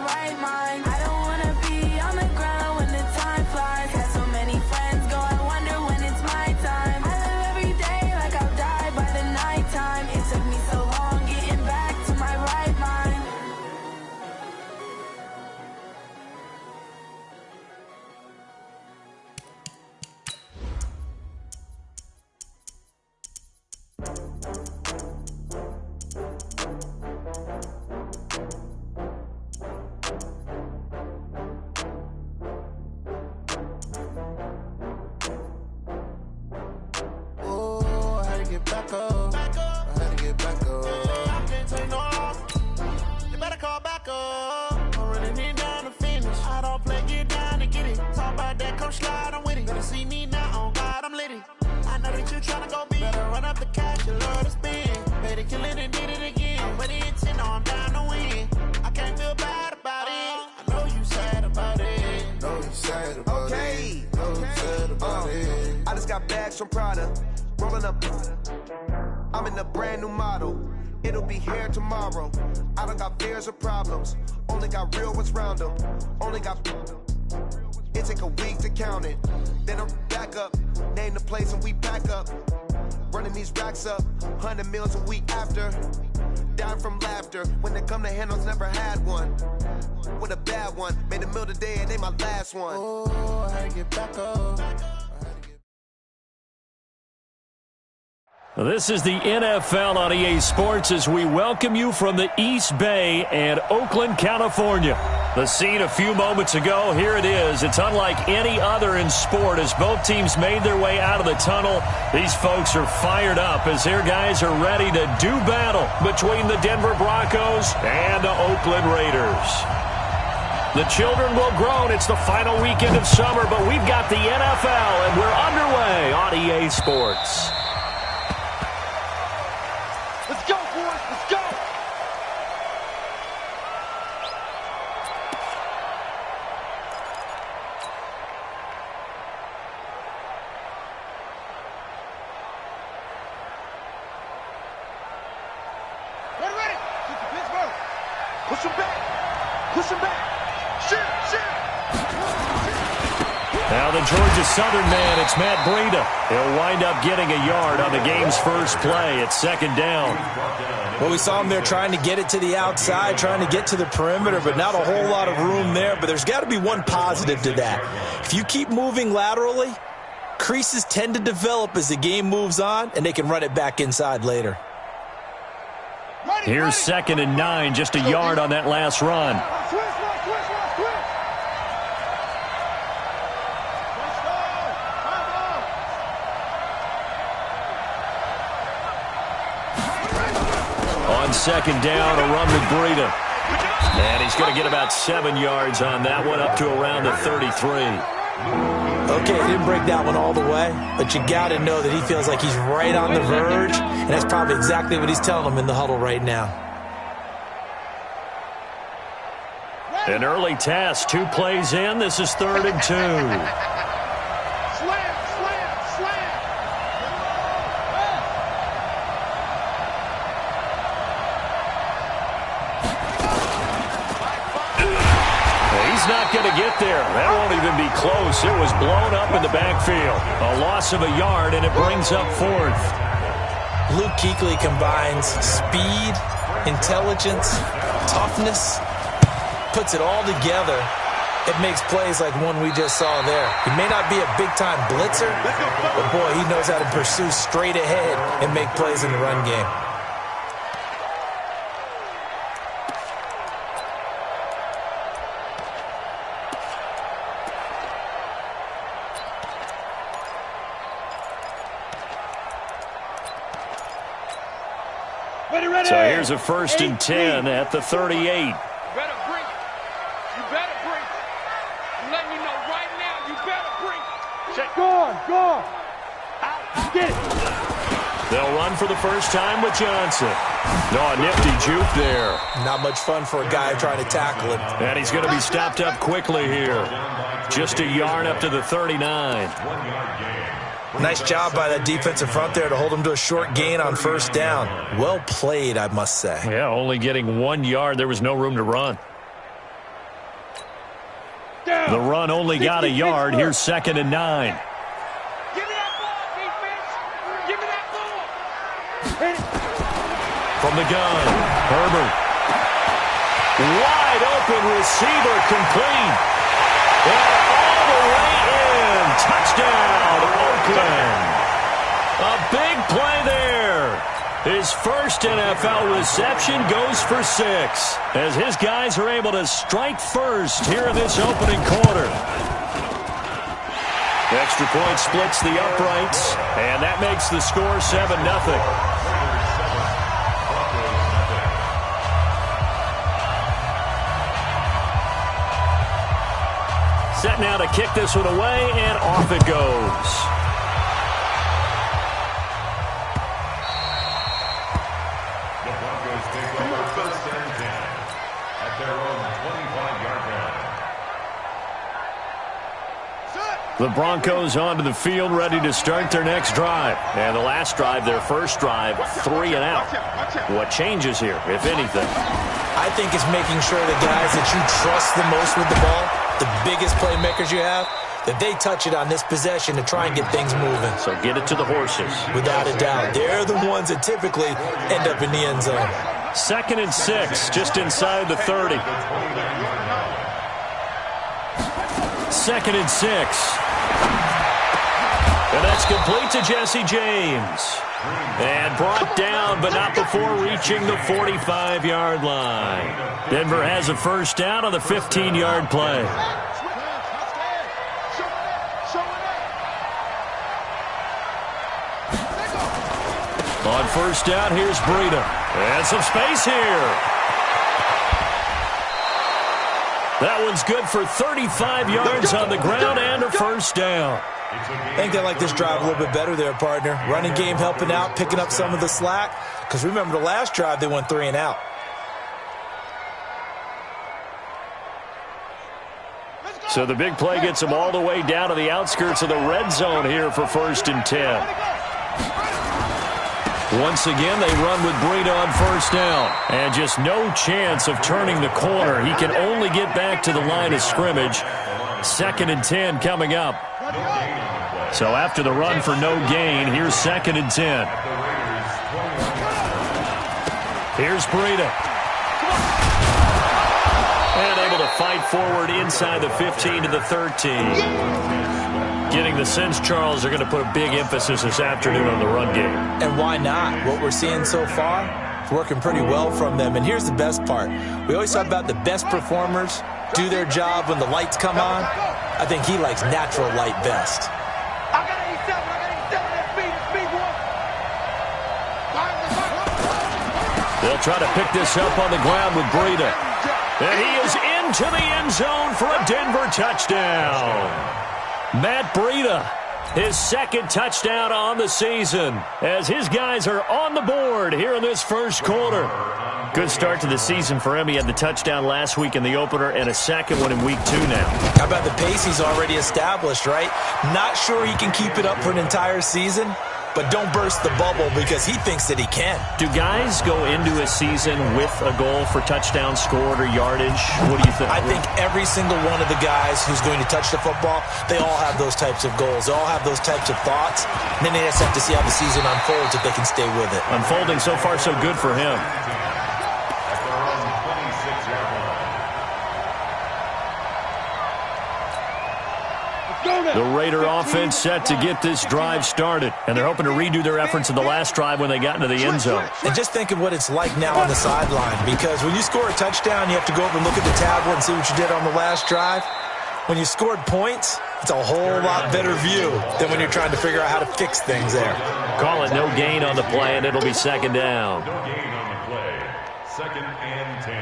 right mind. I don't wanna be on the ground when the time flies. Got so many friends go, I wonder when it's my time. I live every day like I'll die by the nighttime. It took me so long getting back to my right mind. I just got bags from Prada, rolling up. I'm in a brand new model. It'll be here tomorrow. I don't got fears or problems. Only got real ones round them. Only got. It take a week to count it. Then I'm back up. Name the place and we back up. Running these racks up. 100 meals a week after. Dying from laughter. When they come to handles, never had one. With a bad one. Made a meal today and they my last one. Oh, I had to get back up. This is the NFL on EA Sports as we welcome you from the East Bay and Oakland, California. The scene a few moments ago, here it is. It's unlike any other in sport as both teams made their way out of the tunnel. These folks are fired up as their guys are ready to do battle between the Denver Broncos and the Oakland Raiders. The children will groan. It's the final weekend of summer, but we've got the NFL and we're underway on EA Sports. Let's go, boys. Let's go. Ready. Get to Pittsburgh. Push him back. Push him back. Shoot. Now the Georgia Southern man, it's Matt Breida. He'll wind up getting a yard on the game's first play. It's second down. Well, we saw him there trying to get it to the outside, trying to get to the perimeter, but not a whole lot of room there. But there's got to be one positive to that. If you keep moving laterally, creases tend to develop as the game moves on, and they can run it back inside later. Here's 2nd and 9, just a yard on that last run. On second down, a run with Breida. And he's going to get about 7 yards on that one, up to around the 33. Okay, he didn't break that one all the way, but you got to know that he feels like he's right on the verge, and that's probably exactly what he's telling them in the huddle right now. An early test, 2 plays in. This is 3rd and 2. Not going to get there. That won't even be close. It was blown up in the backfield. A loss of a yard, and it brings up 4th. Luke Kuechly combines speed, intelligence, toughness, puts it all together. It makes plays like one we just saw there. He may not be a big-time blitzer, but boy, he knows how to pursue straight ahead and make plays in the run game. So here's a 1st and 10 at the 38. You better bring it. You better bring it. I'm letting you know right now, you better bring it. Check. Go on. Out. Get it. They'll run for the first time with Johnson. No, a nifty juke there. Not much fun for a guy trying to tackle him. And he's going to be stopped up quickly here. Just a yard up to the 39. Nice job by that defensive front there to hold him to a short gain on 1st down. Well played, I must say. Yeah, only getting 1 yard. There was no room to run. The run only got a yard. Here's 2nd and 9. Give me that ball, defense. Give me that ball. From the gun, Herbert. Wide open receiver, complete. And all the way in. Touchdown, Oakland. A big play there. His first NFL reception goes for 6 as his guys are able to strike first here in this opening quarter. Extra point splits the uprights, and that makes the score 7-0. Set now to kick this one away, and off it goes. The Broncos take over 1st and 10 at their own 25-yard line. The Broncos onto the field, ready to start their next drive. And the last drive, their first drive, 3 and out. What changes here, if anything? I think it's making sure the guys that you trust the most with the ball, the biggest playmakers you have, that they touch it on this possession to try and get things moving. So get it to the horses. Without a doubt. They're the ones that typically end up in the end zone. 2nd and 6, just inside the 30. 2nd and 6. And that's complete to Jesse James. And brought down, but not before reaching the 45-yard line. Denver has a first down on the 15-yard play. On first down, here's Breida. And some space here. That one's good for 35 yards on the ground and a first down. I think they like this drive a little bit better there, partner. Running game helping out, picking up some of the slack. Because remember, the last drive, they went 3 and out. So the big play gets them all the way down to the outskirts of the red zone here for 1st and 10. Once again, they run with Breida on first down. And just no chance of turning the corner. He can only get back to the line of scrimmage. 2nd and 10 coming up. So after the run for no gain, here's 2nd and 10. Here's Breida. And able to fight forward inside the 15 to the 13. Getting the sense, Charles, they're going to put a big emphasis this afternoon on the run game. And why not? What we're seeing so far is working pretty well from them. And here's the best part. We always talk about the best performers do their job when the lights come on. I think he likes natural light best. They'll try to pick this up on the ground with Breida. And he is into the end zone for a Denver touchdown. Matt Breida, his 2nd touchdown on the season, as his guys are on the board here in this first quarter. Good start to the season for him. He had the touchdown last week in the opener and a second one in week 2 now. How about the pace he's already established, right? Not sure he can keep it up for an entire season, but don't burst the bubble because he thinks that he can. Do guys go into a season with a goal for touchdown scored or yardage? What do you think? I think every single one of the guys who's going to touch the football, they all have those types of goals. They all have those types of thoughts. And then they just have to see how the season unfolds if they can stay with it. Unfolding so far so good for him. The Raider offense set to get this drive started. And they're hoping to redo their efforts in the last drive when they got into the end zone. And just think of what it's like now on the sideline. Because when you score a touchdown, you have to go over and look at the tablet and see what you did on the last drive. When you scored points, it's a whole lot better view than when you're trying to figure out how to fix things there. Call it no gain on the play, and it'll be 2nd down. No gain on the play. 2nd and 10.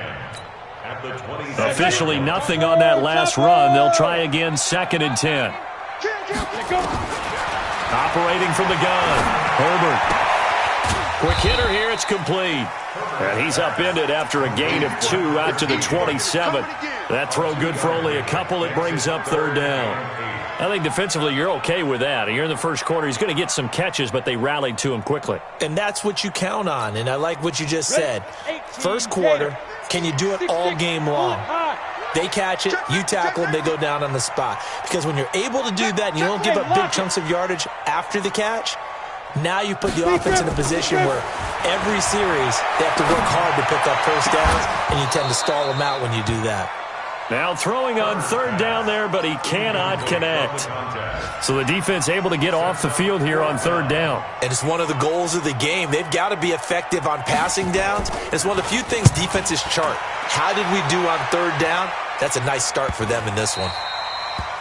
At the 20. Officially nothing on that last run. They'll try again, 2nd and 10. Operating from the gun, Herbert. Quick hitter here, it's complete. And he's upended after a gain of 2 out to the 27. That throw good for only a couple. It brings up 3rd down. I think defensively you're okay with that. You're in the first quarter. He's going to get some catches, but they rallied to him quickly. And that's what you count on, and I like what you just said. First quarter, can you do it all game long? They catch it, you tackle them, they go down on the spot. Because when you're able to do that and you don't give up big chunks of yardage after the catch, now you put the offense in a position where every series they have to work hard to pick up first downs, and you tend to stall them out when you do that. Now throwing on third down there, but he cannot connect. So the defense able to get off the field here on third down. And it's one of the goals of the game. They've got to be effective on passing downs. It's one of the few things defenses chart. How did we do on third down? That's a nice start for them in this one.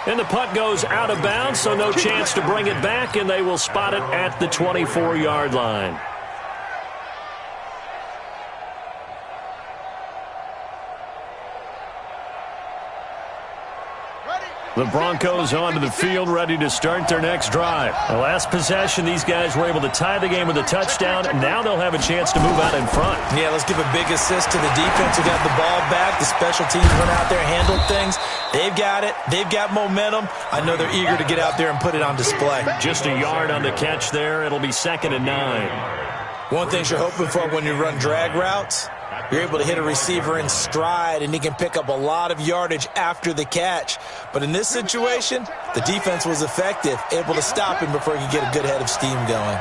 And the punt goes out of bounds, so no chance to bring it back, and they will spot it at the 24-yard line. The Broncos onto the field, ready to start their next drive. The last possession, these guys were able to tie the game with a touchdown. Now they'll have a chance to move out in front. Yeah, let's give a big assist to the defense who got the ball back. The special teams went out there, handled things. They've got it. They've got momentum. I know they're eager to get out there and put it on display. Just a yard on the catch there. It'll be 2nd and 9. One thing you're hoping for when you run drag routes, you're able to hit a receiver in stride, and he can pick up a lot of yardage after the catch. But in this situation, the defense was effective, able to stop him before he could get a good head of steam going.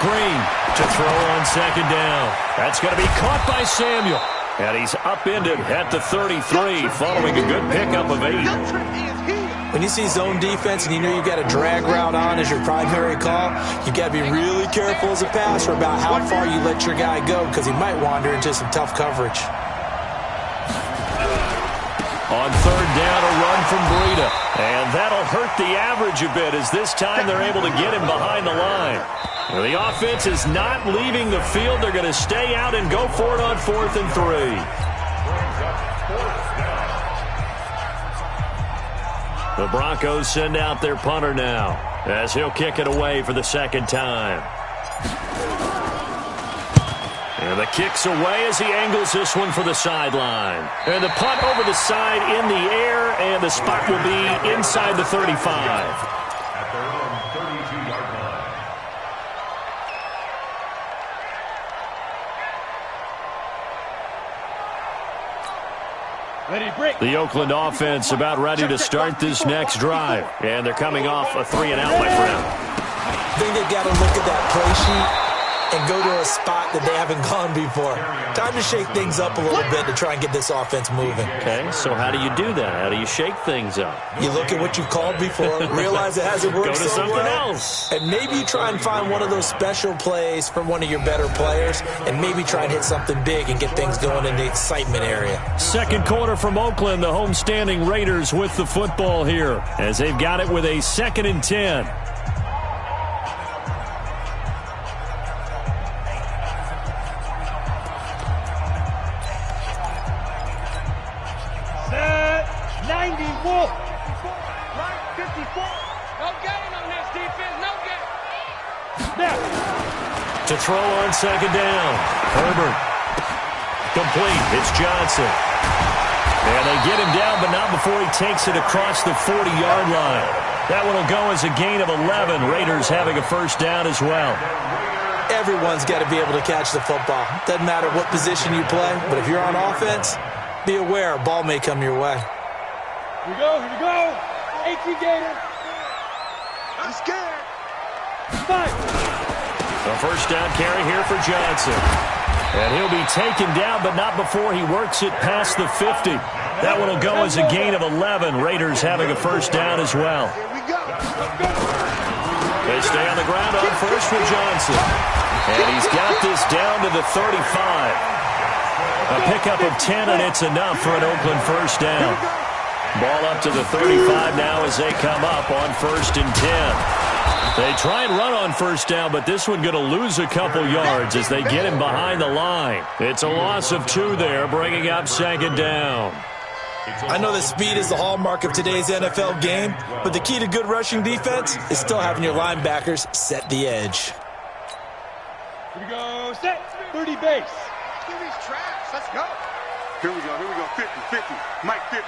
Green to throw on 2nd down. That's going to be caught by Samuel. And he's upended at the 33 following a good pickup of 8. When you see zone defense and you know you've got a drag route on as your primary call, you've got to be really careful as a passer about how far you let your guy go, because he might wander into some tough coverage. On third down, a run from Breida. And that'll hurt the average a bit, as this time they're able to get him behind the line. Well, the offense is not leaving the field. They're going to stay out and go for it on 4th and 3. The Broncos send out their punter now, as he'll kick it away for the 2nd time. And the kick's away as he angles this one for the sideline. And the punt over the side in the air, and the spot will be inside the 35. At their own 32-yard line. The Oakland offense about ready to start this next drive. And they're coming off a 3-and-out, my friend. I think they've got to look at that play sheet and go to a spot that they haven't gone before. Time to shake things up a little bit to try and get this offense moving. Okay, so how do you do that? How do you shake things up? You look at what you've called before, realize it hasn't worked Go to so something well, else. and maybe you try and find one of those special plays from one of your better players, and maybe try and hit something big and get things going in the excitement area. 2nd quarter from Oakland, the homestanding Raiders with the football here, as they've got it with a 2nd and 10. To throw on 2nd down. Herbert. Complete. It's Johnson. And they get him down, but not before he takes it across the 40-yard line. That one will go as a gain of 11. Raiders having a first down as well. Everyone's got to be able to catch the football. Doesn't matter what position you play, but if you're on offense, be aware a ball may come your way. Here we go, here we go. 18 Gator. I'm scared. 5. A first down carry here for Johnson. And he'll be taken down, but not before he works it past the 50. That one will go as a gain of 11. Raiders having a first down as well. They stay on the ground on first with Johnson. And he's got this down to the 35. A pickup of 10, and it's enough for an Oakland first down. Ball up to the 35 now as they come up on 1st and 10. They try and run on first down, but this one going to lose a couple yards as they get him behind the line. It's a loss of 2 there, bringing up 2nd down. I know that speed is the hallmark of today's NFL game, but the key to good rushing defense is still having your linebackers set the edge. Here we go, set, 30 base. Do these traps, let's go. Here we go, 50, Mike 50.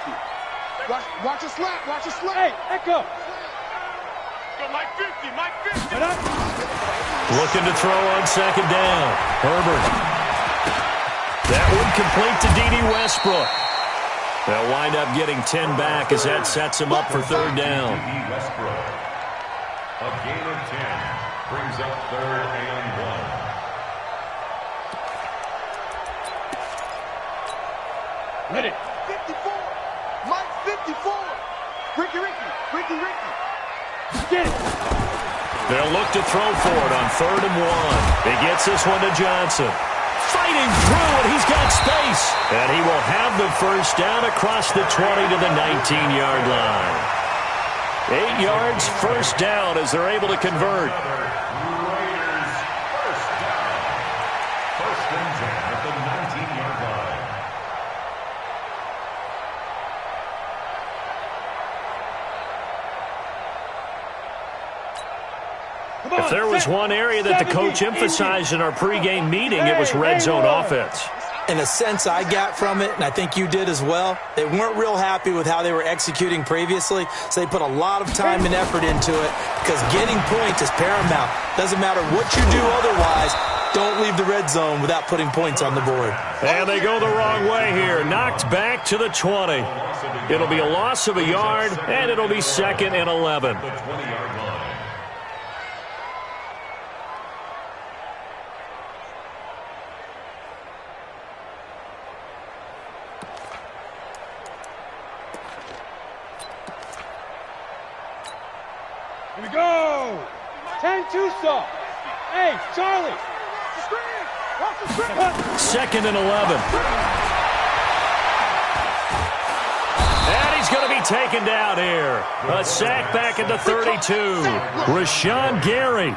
Watch a slap, watch a slap. Hey, echo. Mike 50, Mike 50. Looking to throw on 2nd down. Herbert. Incomplete to D.D. Westbrook. They'll wind up getting 10 back as that sets him up for third down. D.D. Westbrook. A gain of 10 brings up 3rd and 1. Ready. 54. Mike 54. Ricky. Get it. They'll look to throw for it on 3rd and 1. He gets this one to Johnson. Fighting through, and he's got space. And he will have the first down across the 20 to the 19-yard line. 8 yards, first down as they're able to convert. Raiders first down. 1st and 10 at the 19-yard line. If there was one area that the coach emphasized in our pregame meeting, it was red zone offense. In a sense, I got from it, and I think you did as well, they weren't real happy with how they were executing previously, so they put a lot of time and effort into it because getting points is paramount. Doesn't matter what you do otherwise, don't leave the red zone without putting points on the board. And they go the wrong way here. Knocked back to the 20. It'll be a loss of a yard, and it'll be 2nd and 11. The 20-yard line. Here we go. 10-2 stop. Hey, Charlie. Watch the screen. 2nd and 11. And he's going to be taken down here. A sack back at the 32. Rashawn Gary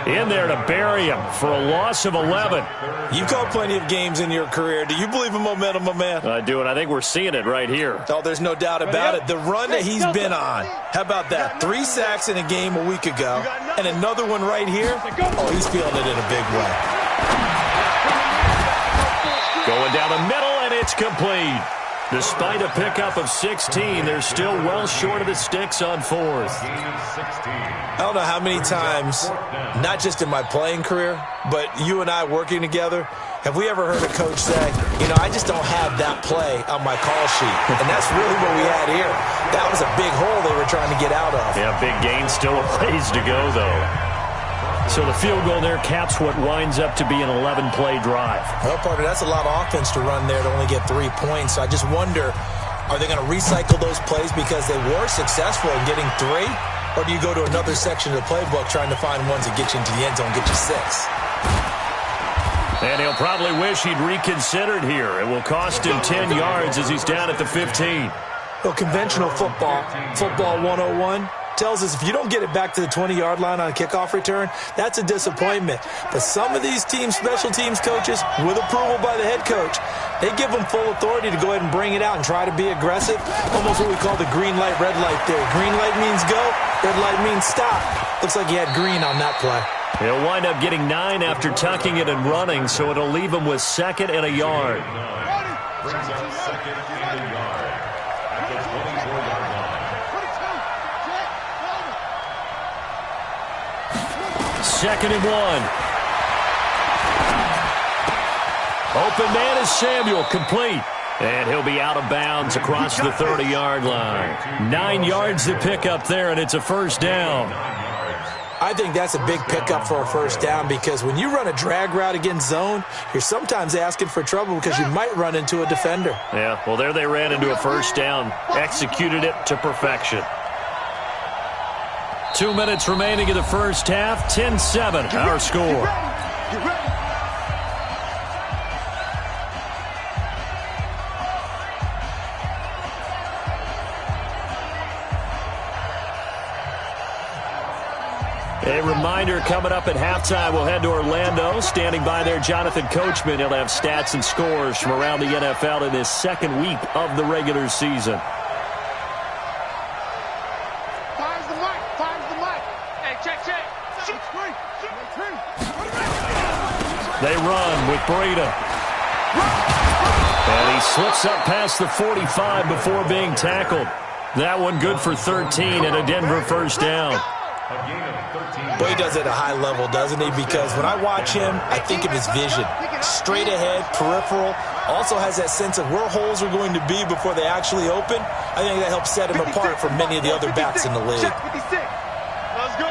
in there to bury him for a loss of 11. You've called plenty of games in your career. Do you believe in momentum, my man? I do, and I think we're seeing it right here. Oh, there's no doubt about it. The run that he's been on. How about that? 3 sacks in a game a week ago, and another one right here. Oh, he's feeling it in a big way. Going down the middle, and it's complete. Despite a pickup of 16, they're still well short of the sticks on 4th. I don't know how many times, not just in my playing career, but you and I working together, have we ever heard a coach say, I just don't have that play on my call sheet. And that's really what we had here. That was a big hole they were trying to get out of. Yeah, big gain, still a ways to go, though. So the field goal there caps what winds up to be an 11-play drive. Well, partner, that's a lot of offense to run there to only get 3 points. So I just wonder, are they going to recycle those plays because they were successful in getting 3? Or do you go to another section of the playbook trying to find ones that get you into the end zone, get you 6? And he'll probably wish he'd reconsidered here. It will cost him 10 yards as he's down at the 15. Well, conventional football 101, tells us if you don't get it back to the 20-yard line on a kickoff return, that's a disappointment. But some of these teams, special teams coaches, with approval by the head coach, they give them full authority to go ahead and bring it out and try to be aggressive. Almost what we call the green light, red light theory. Green light means go, red light means stop. Looks like he had green on that play. He'll wind up getting 9 after tucking it and running, so it'll leave him with 2nd and a yard. Brings up 2nd and a yard at the 24-yard line. 2nd and 1. Open man is Samuel, complete. And he'll be out of bounds across the 30-yard line. 9 yards to pick up there, and it's a first down. I think that's a big pickup for a first down because when you run a drag route against zone, you're sometimes asking for trouble because you might run into a defender. Yeah, well, there they ran into a first down. Executed it to perfection. 2 minutes remaining in the first half. 10-7, our score. A reminder, coming up at halftime, we'll head to Orlando. Standing by there, Jonathan Coachman. He'll have stats and scores from around the NFL in this second week of the regular season. Fires the mic. Hey, check. They run with Breida. And he slips up past the 45 before being tackled. That one good for 13 and a Denver first down. Well, he does it at a high level, doesn't he? Because when I watch him, I think of his vision. Straight ahead, peripheral, Also has that sense of where holes are going to be before they actually open. I think that helps set him apart from many of the other backs in the league. Let's go.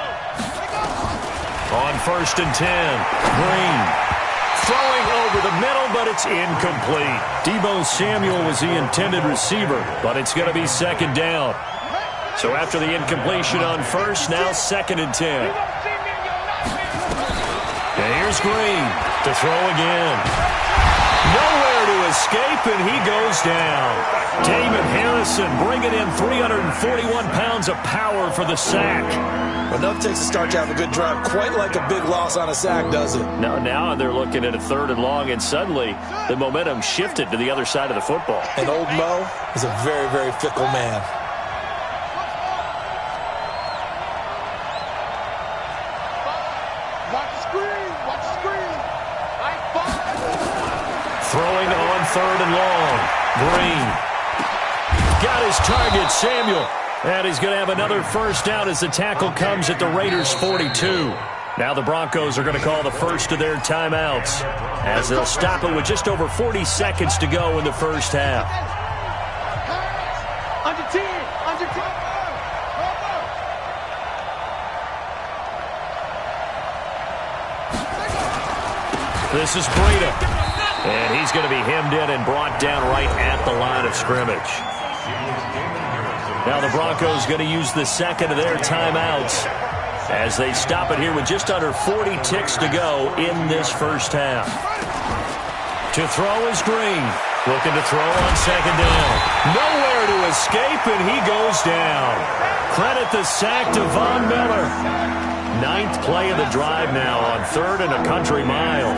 On 1st and 10, Green. Throwing over the middle, but it's incomplete. Deebo Samuel was the intended receiver, but it's going to be 2nd down. So after the incompletion on 1st, now 2nd and 10. And here's Green to throw again. Nowhere to escape, and he goes down. Damon Harrison bringing in 341 pounds of power for the sack. Well, nothing takes a start to have a good drive quite like a big loss on a sack, does it? Now they're looking at a 3rd and long, and suddenly the momentum shifted to the other side of the football. And old Mo is a very, very fickle man. Watch the screen. Watch the screen. Throwing on 3rd and long. Green. Got his target, Samuel. And he's going to have another 1st down as the tackle comes at the Raiders' 42. Now the Broncos are going to call the first of their timeouts as they'll stop it with just over 40 seconds to go in the 1st half. Under 10. Under 10. This is Breida. And he's going to be hemmed in and brought down right at the line of scrimmage. Now the Broncos going to use the 2nd of their timeouts as they stop it here with just under 40 ticks to go in this 1st half. To throw is Green. Looking to throw on 2nd down. Nowhere to escape, and he goes down. Credit the sack to Von Miller. 9th play of the drive now on 3rd and a country mile.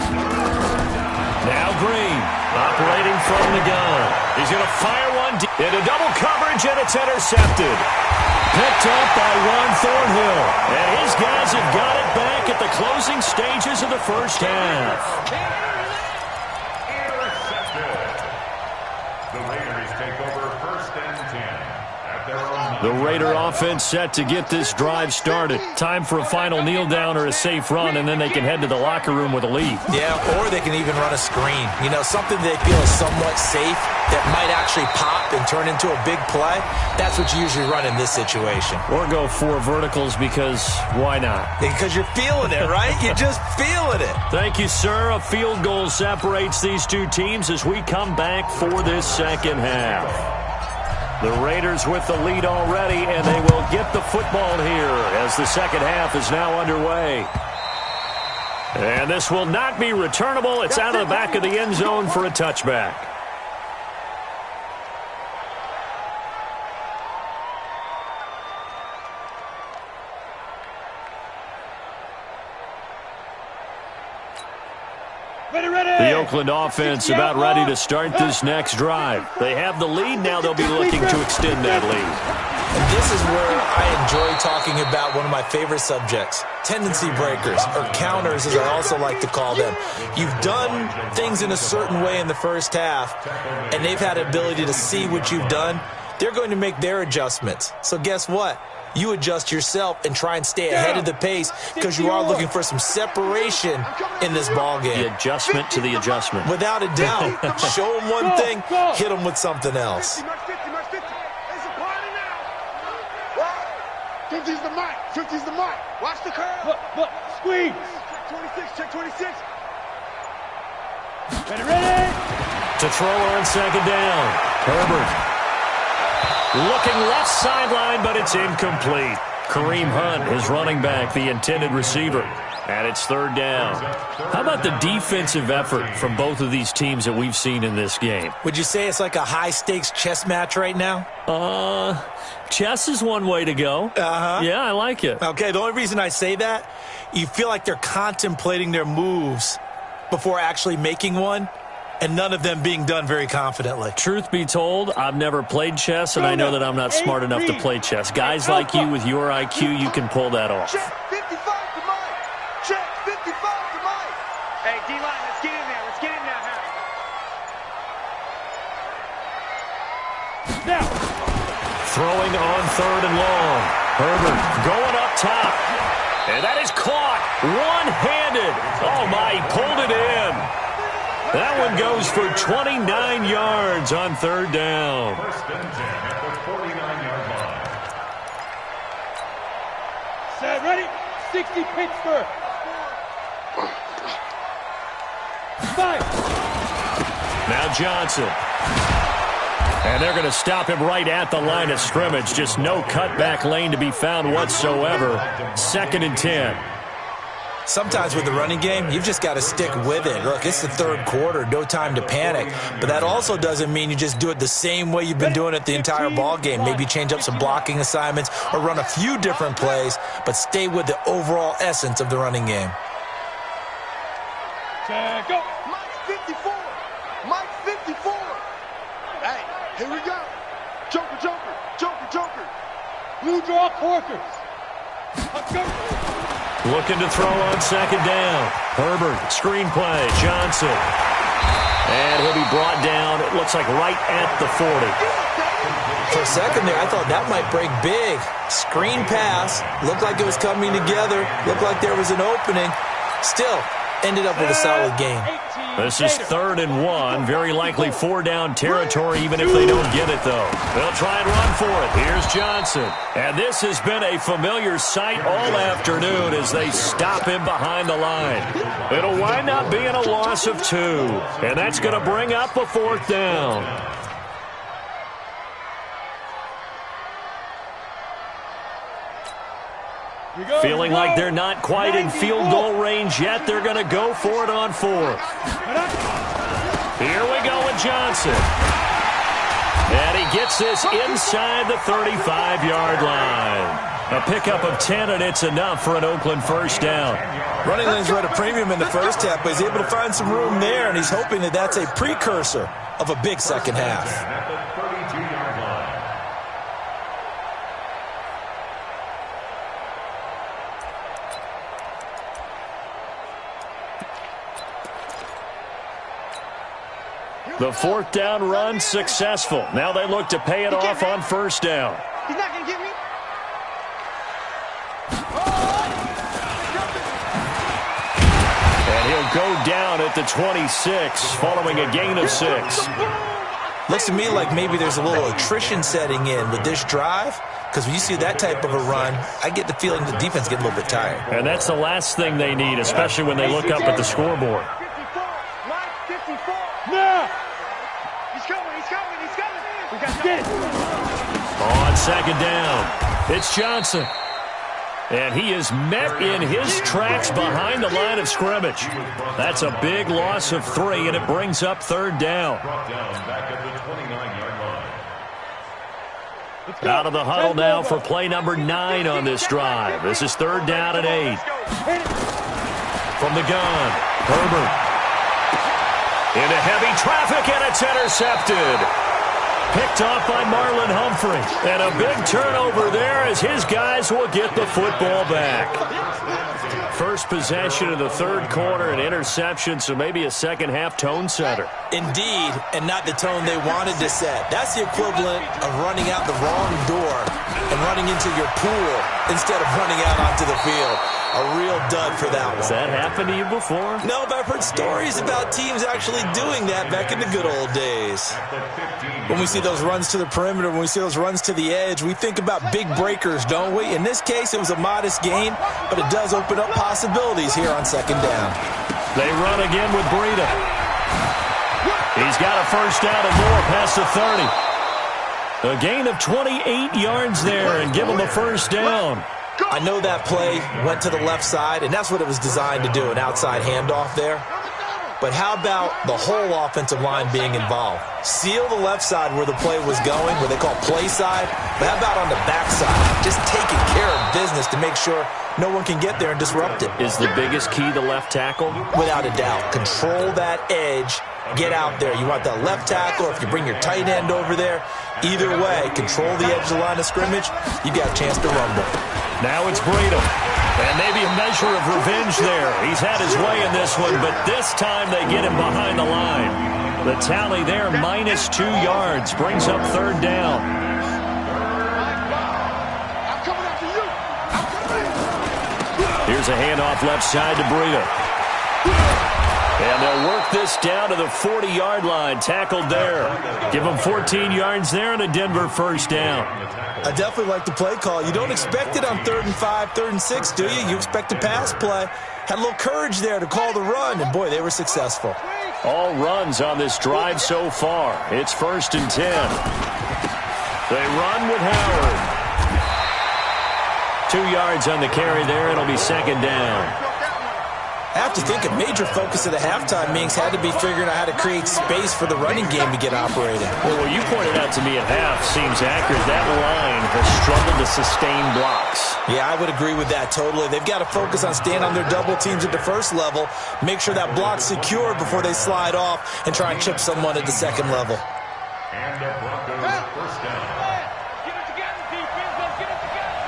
Now Green, operating from the gun. He's going to fire one into double coverage, and it's intercepted. Picked up by Juan Thornhill. And his guys have got it back at the closing stages of the 1st half. Intercepted. The Raiders take over 1st and 10 at their own. The Raider offense set to get this drive started. Time for a final kneel down or a safe run, and then they can head to the locker room with a lead. Yeah, or they can even run a screen. You know, something they feel is somewhat safe that might actually pop and turn into a big play. That's what you usually run in this situation. Or go 4 verticals because why not? Because you're feeling it, right? You're just feeling it. Thank you, sir. A field goal separates these two teams as we come back for this 2nd half. The Raiders with the lead already, and they will get the football here as the 2nd half is now underway. And this will not be returnable. It's out of the back of the end zone for a touchback. The Oakland offense about ready to start this next drive. They have the lead. Now they'll be looking to extend that lead. And this is where I enjoy talking about one of my favorite subjects, tendency breakers, or counters as I also like to call them. You've done things in a certain way in the 1st half, and they've had the ability to see what you've done. They're going to make their adjustments. So guess what? You adjust yourself and try and stay ahead of the pace because you are looking for some separation in this ball game. The adjustment to the adjustment. Without a doubt. Show them one thing, hit them with something else. 50's the mic. 50's the mic. Watch the curve. Look. Squeeze. Check 26. Ready. To throw on 2nd down. Herbert. Looking left sideline, but it's incomplete. Kareem Hunt, his running back, the intended receiver. And it's 3rd down. How about the defensive effort from both of these teams that we've seen in this game? Would you say it's like a high-stakes chess match right now? Chess is one way to go. Uh-huh. Yeah, I like it. Okay, the only reason I say that, you feel like they're contemplating their moves before actually making one, and none of them being done very confidently. Truth be told, I've never played chess, and I know that I'm not smart enough to play chess. Guys like you with your IQ, you can pull that off. Check 55 to Mike. Check 55 to Mike. Hey, D-line, let's get in there. Let's get in there, Harry. Now. Throwing on 3rd and long. Herbert going up top. And that is caught one-handed. Oh, my, he pulled it in. That one goes for 29 yards on third down. First and 10 at the 49-yard line. Set, ready? 60 Pittsburgh. 5. Now Johnson. And they're going to stop him right at the line of scrimmage. Just no cutback lane to be found whatsoever. 2nd and 10. Sometimes with the running game, you've just got to stick with it. Look, it's the third quarter, no time to panic. But that also doesn't mean you just do it the same way you've been doing it the entire ball game. Maybe change up some blocking assignments or run a few different plays, but stay with the overall essence of the running game. Check, go. Mike 54. Mike 54. Hey, here we go. Joker, joker, joker, joker. Blue draw quarters. Go. Looking to throw on 2nd down. Herbert, screen play, Johnson. And he'll be brought down, it looks like right at the 40. For a second there, I thought that might break big. Screen pass, looked like it was coming together, looked like there was an opening. Still, ended up with a solid game. This is 3rd and 1, very likely 4-down territory even if they don't get it, though. They'll try and run for it. Here's Johnson. And this has been a familiar sight all afternoon as they stop him behind the line. It'll wind up being a loss of 2, and that's going to bring up a 4th down. Feeling like they're not quite in field goal range yet, they're going to go for it on 4th. Here we go with Johnson. And he gets this inside the 35-yard line. A pickup of 10, and it's enough for an Oakland first down. Running lanes were at a premium in the first half, but he's able to find some room there, and he's hoping that that's a precursor of a big second half. At the 32-yard line. The 4th down run successful. Now they look to pay it off on 1st down. He's not going to get me. And he'll go down at the 26 following a gain of 6. Looks to me like maybe there's a little attrition setting in with this drive, because when you see that type of a run, I get the feeling the defense get a little bit tired. And that's the last thing they need, especially when they look up at the scoreboard. 54. Mike 54. Now. He's coming, he's coming, he's coming. We got Get it. On 2nd down, it's Johnson. And he is met in his tracks behind the line of scrimmage. That's a big loss of 3, and it brings up 3rd down. Brought down back at the 29-yard line. Out of the huddle now for play number 9 on this drive. This is 3rd down and 8. From the gun, Herbert. Into heavy traffic, and it's intercepted. Picked off by Marlon Humphrey. And a big turnover there as his guys will get the football back. First possession of the 3rd quarter, an interception, so maybe a second-half tone setter. Indeed, and not the tone they wanted to set. That's the equivalent of running out the wrong door and running into your pool instead of running out onto the field. A real dud for that one. Has that happened to you before? No, but I've heard stories about teams actually doing that back in the good old days. When we see those runs to the perimeter, when we see those runs to the edge, we think about big breakers, don't we? In this case, it was a modest gain, but it does open up possibilities here on 2nd down. They run again with Breida. He's got a first down and more past the 30. A gain of 28 yards there and give him a first down. I know that play went to the left side, and that's what it was designed to do, an outside handoff there. But how about the whole offensive line being involved? Seal the left side where the play was going, where they call play side. But how about on the back side? Just taking care of business to make sure no one can get there and disrupt it. Is the biggest key the left tackle? Without a doubt. Control that edge. Get out there. You want that left tackle, or if you bring your tight end over there, either way, control the edge of the line of scrimmage, you got a chance to rumble. Now it's Breida. And maybe a measure of revenge there. He's had his way in this one, but this time they get him behind the line. The tally there, minus 2 yards, brings up 3rd down. Here's a handoff left side to Breida. And they'll work this down to the 40-yard line. Tackled there. Give them 14 yards there and a Denver first down. I definitely like the play call. You don't expect it on 3rd and 5, 3rd and 6, do you? You expect a pass play. Had a little courage there to call the run, and, boy, they were successful. All runs on this drive so far. It's 1st and 10. They run with Howard. 2 yards on the carry there. It'll be 2nd down. I have to think a major focus of the halftime meetings had to be figuring out how to create space for the running game to get operating. Well, what you pointed out to me at half seems accurate. That line has struggled to sustain blocks. Yeah, I would agree with that totally. They've got to focus on staying on their double teams at the first level, make sure that block's secure before they slide off and try and chip someone at the second level. And the Broncos first down. Get it together, defense. Let's get it together.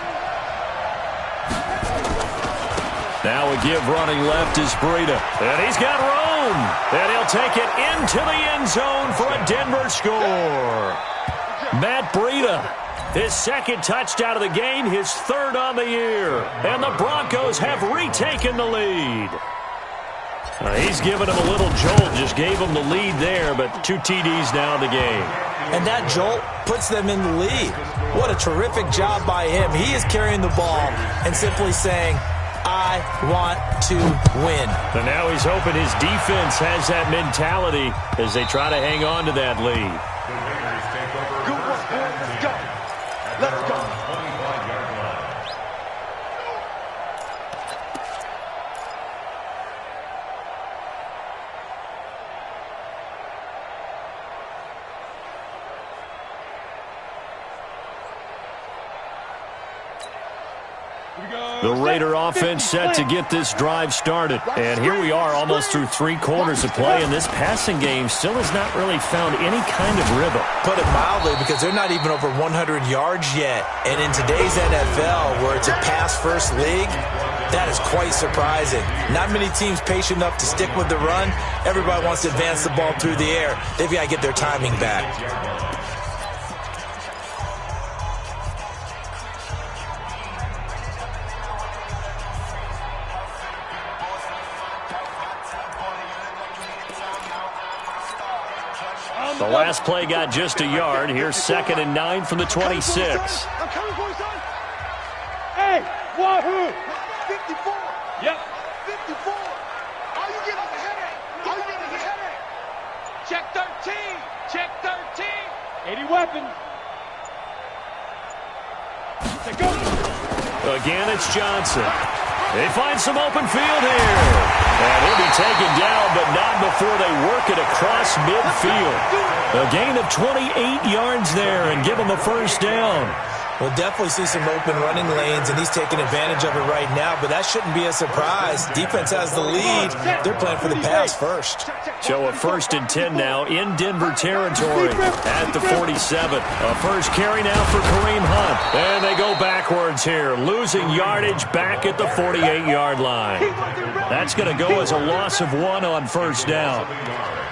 Now a give running left is Breida. And he's got room. And he'll take it into the end zone for a Denver score. Matt Breida, his 2nd touchdown of the game, his 3rd on the year. And the Broncos have retaken the lead. He's given him a little jolt, just gave him the lead there, but 2 TDs now in the game. And that jolt puts them in the lead. What a terrific job by him. He is carrying the ball and simply saying, I want to win. And now he's hoping his defense has that mentality as they try to hang on to that lead. Good work, boys. Let's go. Let's go. 25-yard line. The Raider offense set to get this drive started. And here we are almost through 3 quarters of play, and this passing game still has not really found any kind of rhythm. Put it mildly, because they're not even over 100 yards yet. And in today's NFL, where it's a pass-first league, that is quite surprising. Not many teams patient enough to stick with the run. Everybody wants to advance the ball through the air. They've got to get their timing back. The last play got just a yard. Here's 2nd and 9 from the 26. I'm coming for you, son. Hey, Wahoo. 54. Yep. 54. All you get is a headache. All you get is a headache. Check 13. Check 13. 80 weapons. Let's go. Again, it's Johnson. They find some open field here. And he'll be taken down, but not before they work it across midfield. A gain of 28 yards there and give them a first down. We'll definitely see some open running lanes, and he's taking advantage of it right now, but that shouldn't be a surprise. Defense has the lead. They're playing for the pass first. So a 1st and 10 now in Denver territory at the 47. A first carry now for Kareem Hunt. And they go backwards here, losing yardage back at the 48-yard line. That's going to go as a loss of 1 on first down.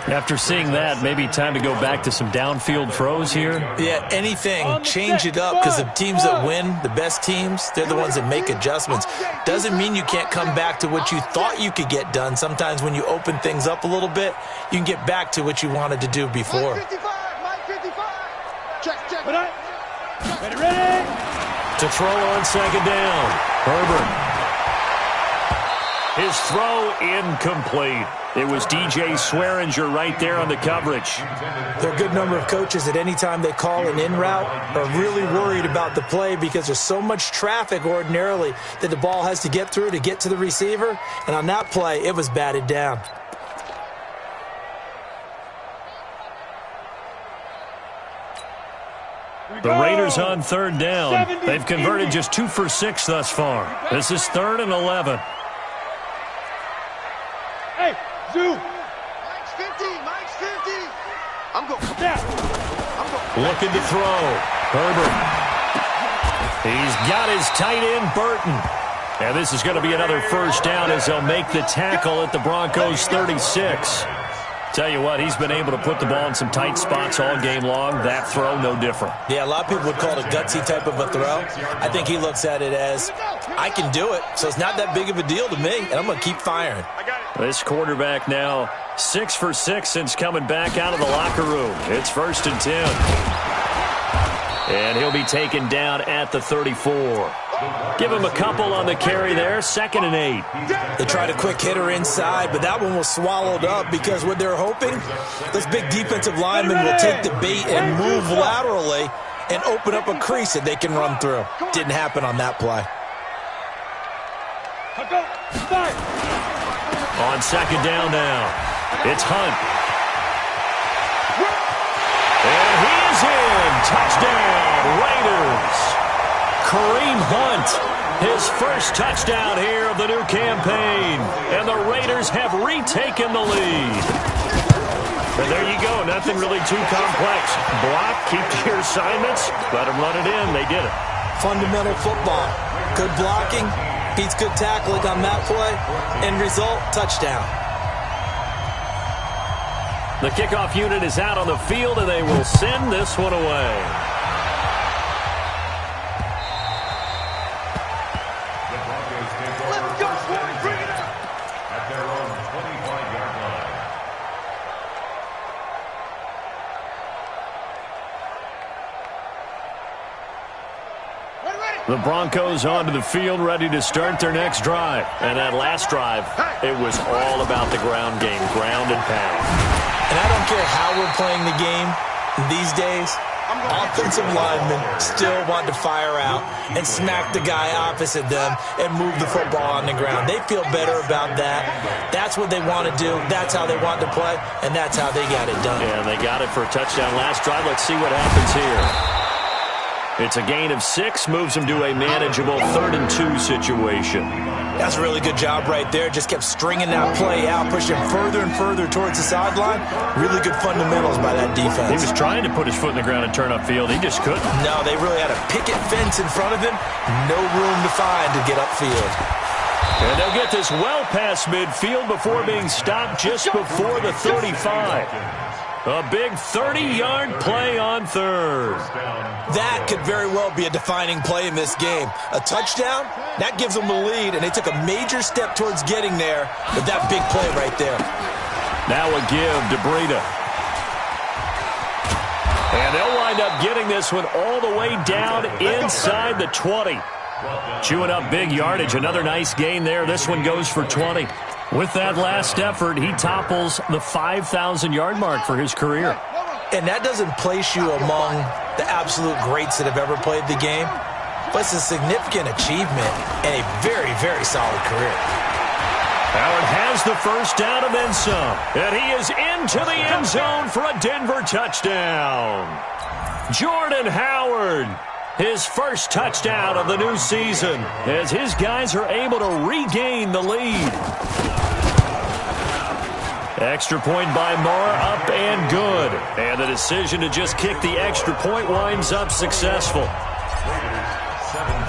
After seeing that, maybe time to go back to some downfield throws here. Yeah, anything. Change it up, because the teams that win, the best teams, they're the ones that make adjustments. Doesn't mean you can't come back to what you thought you could get done. Sometimes when you open things up a little bit, you can get back to what you wanted to do before. Mike 55. Mike 55. Check. Ready. To throw on 2nd down. Herbert. His throw incomplete. It was DJ Swearinger right there on the coverage. There are a good number of coaches at any time they call an in route are really worried about the play, because there's so much traffic ordinarily that the ball has to get through to get to the receiver. And on that play, it was batted down. The Raiders on 3rd down. They've converted just 2 for 6 thus far. This is 3rd and 11. Hey, Zoo. Mike's 50. Mike's 50. I'm going. Down. Looking to throw. Herbert. He's got his tight end, Burton. And this is going to be another first down as they'll make the tackle at the Broncos' 36. Tell you what, he's been able to put the ball in some tight spots all game long. That throw, no different. Yeah, a lot of people would call it a gutsy type of a throw. I think he looks at it as, I can do it, so it's not that big of a deal to me, and I'm going to keep firing. I got it. This quarterback now 6 for 6 since coming back out of the locker room. It's 1st and 10. And he'll be taken down at the 34. Give him a couple on the carry there. 2nd and 8. They tried a quick hitter inside, but that one was swallowed up because what they're hoping, this big defensive lineman will take the bait and move laterally and open up a crease that they can run through. Didn't happen on that play. On 2nd down now, it's Hunt. And he is in. Touchdown, Raiders. Kareem Hunt, his first touchdown here of the new campaign. And the Raiders have retaken the lead. And there you go. Nothing really too complex. Block, keep to your assignments, let them run it in. They did it. Fundamental football. Good blocking, beats good tackling on that play. End result, touchdown. The kickoff unit is out on the field, and they will send this one away. Let's go, boys, bring it up! At their own 25-yard line. The Broncos onto the field, ready to start their next drive. And that last drive, it was all about the ground game, ground and pound. And I don't care how we're playing the game these days, offensive linemen still want to fire out and smack the guy opposite them and move the football on the ground. They feel better about that. That's what they want to do. That's how they want to play, and that's how they got it done. Yeah, they got it for a touchdown last drive. Let's see what happens here. It's a gain of 6, moves them to a manageable 3rd and 2 situation. That's a really good job right there. Just kept stringing that play out, pushing further and further towards the sideline. Really good fundamentals by that defense. He was trying to put his foot in the ground and turn upfield. He just couldn't. No, they really had a picket fence in front of him. No room to find to get upfield. And they'll get this well past midfield before being stopped just before the 35. A big 30-yard play on 3rd. That could very well be a defining play in this game. A touchdown, that gives them the lead, and they took a major step towards getting there with that big play right there. Now a give to Breida. And they'll wind up getting this one all the way down inside the 20. Chewing up big yardage. Another nice gain there. This one goes for 20. With that last effort, he topples the 5,000-yard mark for his career. And that doesn't place you among the absolute greats that have ever played the game, but it's a significant achievement and a very, very solid career. Howard has the first down and then some. And he is into the end zone for a Denver touchdown. Jordan Howard, his first touchdown of the new season, as his guys are able to regain the lead. Extra point by Marr, up and good. And the decision to just kick the extra point winds up successful.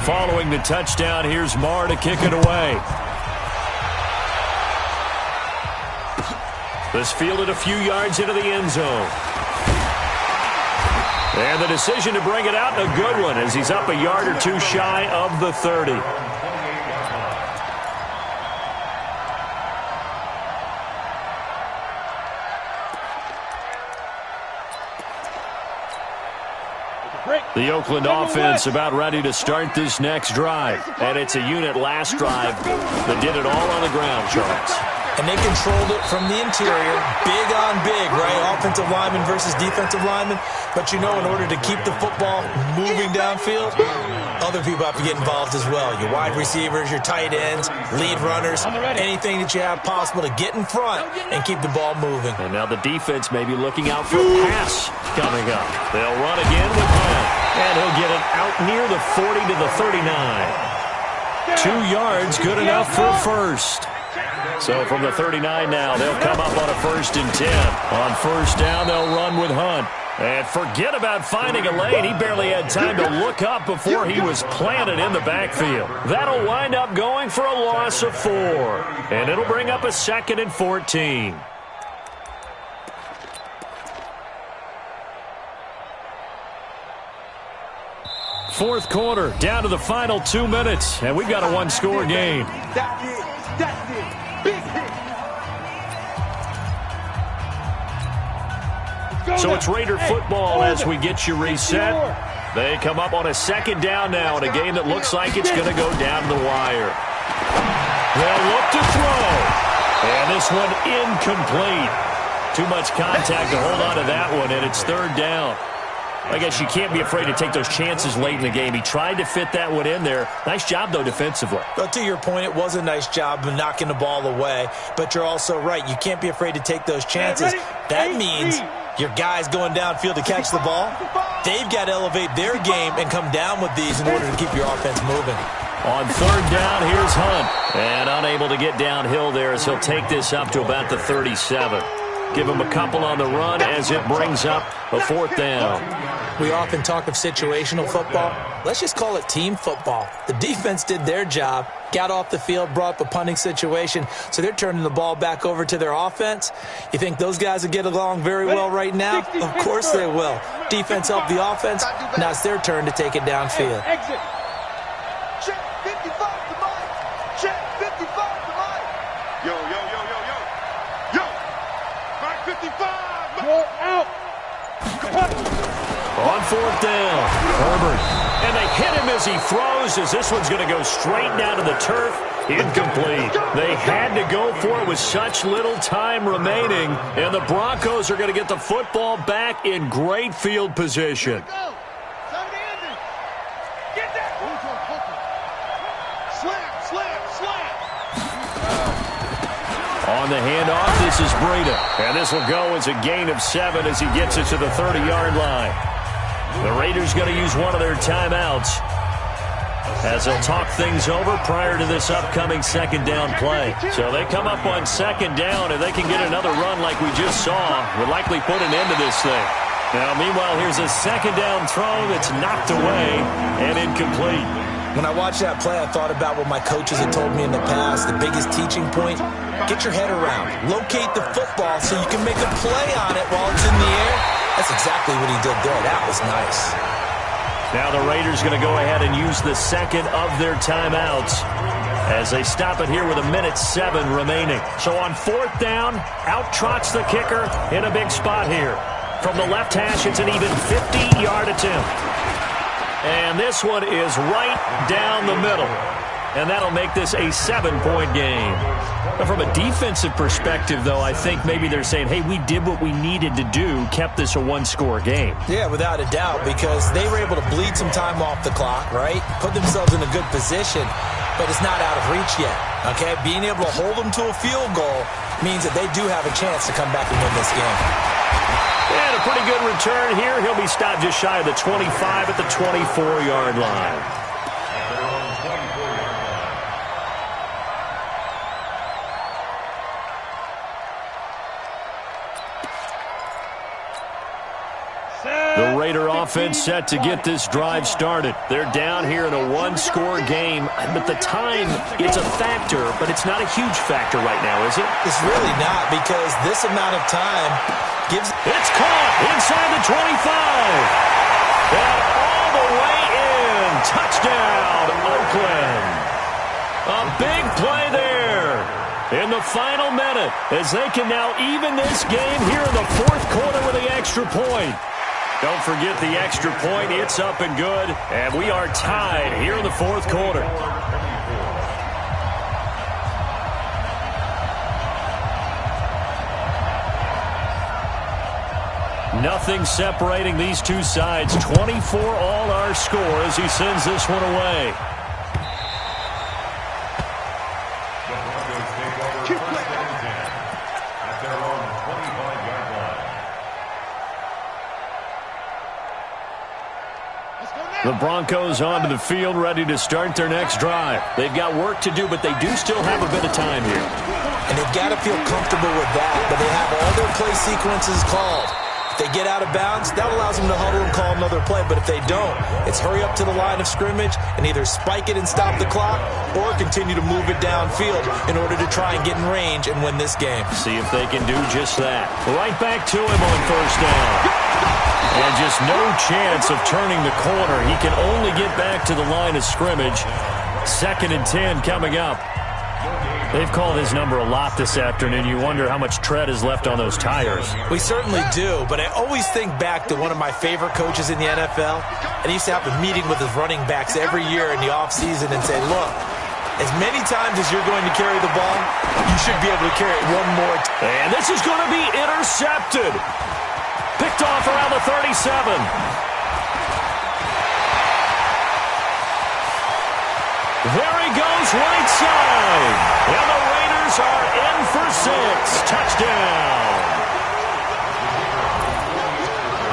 Following the touchdown, here's Marr to kick it away. This fielded a few yards into the end zone. And the decision to bring it out, a good one, as he's up a yard or two shy of the 30. The Oakland offense about ready to start this next drive. And it's a unit last drive that did it all on the ground, Charles. And they controlled it from the interior, big on big, right? Offensive lineman versus defensive lineman. But, you know, in order to keep the football moving downfield, other people have to get involved as well. Your wide receivers, your tight ends, lead runners, anything that you have possible to get in front and keep the ball moving. And now the defense may be looking out for a pass coming up. They'll run again with Hunt. And he'll get it out near the 40 to the 39. 2 yards, good enough for a first. So from the 39 now, they'll come up on a 1st and 10. On first down, they'll run with Hunt. And forget about finding a lane. He barely had time to look up before he was planted in the backfield. That'll wind up going for a loss of 4. And it'll bring up a 2nd and 14. Fourth quarter, down to the final 2 minutes, and we've got a 1-score game. That's it. Big hit. So it's Raider football as we get you reset. They come up on a second down now in a game that looks like it's going to go down the wire. They'll look to throw. And this one incomplete. Too much contact to hold on to that one, and it's third down. I guess you can't be afraid to take those chances late in the game. He tried to fit that one in there. Nice job, though, defensively. But to your point, it was a nice job of knocking the ball away. But you're also right. You can't be afraid to take those chances. That means your guys going downfield to catch the ball, they've got to elevate their game and come down with these in order to keep your offense moving. On third down, here's Hunt. And unable to get downhill there as he'll take this up to about the 37. Give him a couple on the run as it brings up a fourth down. We often talk of situational football. Let's just call it team football. The defense did their job, got off the field, brought up a punting situation, so they're turning the ball back over to their offense. You think those guys will get along very well right now? Of course they will. Defense helped the offense. Now it's their turn to take it downfield. Exit. Check 55 to Mike. Check 55 to Mike. Yo, yo, yo, yo, yo. Yo. Mike 55. Go out. On fourth down, Herbert. And they hit him as he throws, as this one's going to go straight down to the turf. Incomplete. They had to go for it with such little time remaining. And the Broncos are going to get the football back in great field position. On the handoff, this is Breida. And this will go as a gain of 7 as he gets it to the 30-yard line. The Raiders going to use one of their timeouts as they'll talk things over prior to this upcoming second down play. So they come up on second down, and they can get another run like we just saw. Would likely put an end to this thing. Now, meanwhile, here's a second down throw that's knocked away and incomplete. When I watched that play, I thought about what my coaches had told me in the past. The biggest teaching point, get your head around. Locate the football so you can make a play on it while it's in the air. That's exactly what he did there. That was nice. Now the Raiders going to go ahead and use the second of their timeouts as they stop it here with 1:07 remaining. So on fourth down, out trots the kicker in a big spot here. From the left hash, it's an even 50-yard attempt. And this one is right down the middle. And that'll make this a 7-point game. But from a defensive perspective, though, I think maybe they're saying, hey, we did what we needed to do, kept this a one-score game. Yeah, without a doubt, because they were able to bleed some time off the clock, right? Put themselves in a good position, but it's not out of reach yet, okay? Being able to hold them to a field goal means that they do have a chance to come back and win this game. And a pretty good return here. He'll be stopped just shy of the 25 at the 24-yard line. The Raider offense set to get this drive started. They're down here in a one-score game, but the time, it's a factor, but it's not a huge factor right now, is it? It's really not, because this amount of time gives... It's caught inside the 25. And all the way in. Touchdown, Oakland. A big play there in the final minute as they can now even this game here in the fourth quarter with the extra point. Don't forget the extra point. It's up and good. And we are tied here in the fourth quarter. Nothing separating these two sides. 24 all our score as he sends this one away. The Broncos onto the field, ready to start their next drive. They've got work to do, but they do still have a bit of time here. And they've got to feel comfortable with that, but they have all their play sequences called. If they get out of bounds, that allows them to huddle and call another play, but if they don't, it's hurry up to the line of scrimmage and either spike it and stop the clock or continue to move it downfield in order to try and get in range and win this game. See if they can do just that. Right back to him on first down. And just no chance of turning the corner. He can only get back to the line of scrimmage. 2nd and 10 coming up. They've called his number a lot this afternoon. You wonder how much tread is left on those tires. We certainly do, but I always think back to one of my favorite coaches in the NFL, and he used to have a meeting with his running backs every year in the offseason and say, look, as many times as you're going to carry the ball, you should be able to carry it one more time. And this is going to be intercepted. Picked off around the 37. There he goes, right side. And the Raiders are in for 6. Touchdown.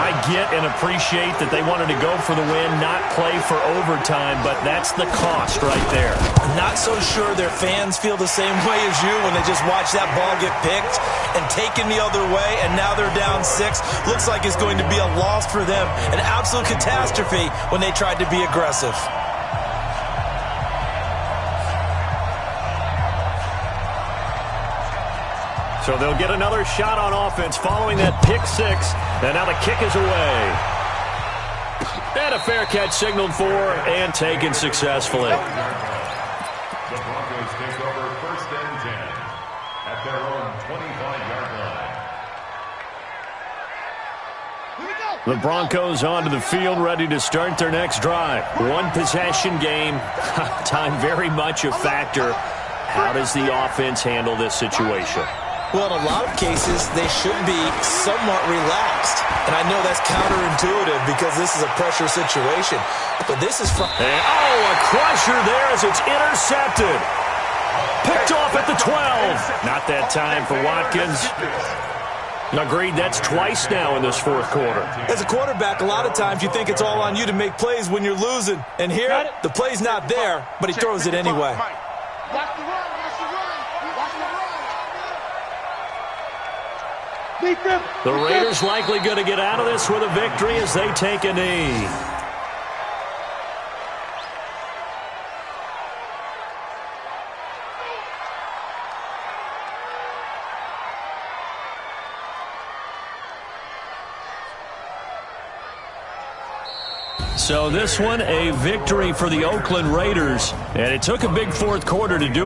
I get and appreciate that they wanted to go for the win, not play for overtime, but that's the cost right there. I'm not so sure their fans feel the same way as you when they just watch that ball get picked and taken the other way, and now they're down 6. Looks like it's going to be a loss for them, an absolute catastrophe when they tried to be aggressive. So they'll get another shot on offense following that pick 6. And now the kick is away. And a fair catch signaled for and taken successfully. The Broncos take over 1st and 10 at their own 25-yard line. The Broncos onto the field, ready to start their next drive. One possession game. Time very much a factor. How does the offense handle this situation? Well, in a lot of cases, they should be somewhat relaxed. And I know that's counterintuitive because this is a pressure situation. But this is from... And, a crusher there as it's intercepted. Picked off at the 12. Not that time for Watkins. Agreed, that's twice now in this 4th quarter. As a quarterback, a lot of times you think it's all on you to make plays when you're losing. And here, the play's not there, but he throws it anyway. Watch the run, watch the run, watch the run. The Raiders likely going to get out of this with a victory as they take a knee. So this one, a victory for the Oakland Raiders. And it took a big 4th quarter to do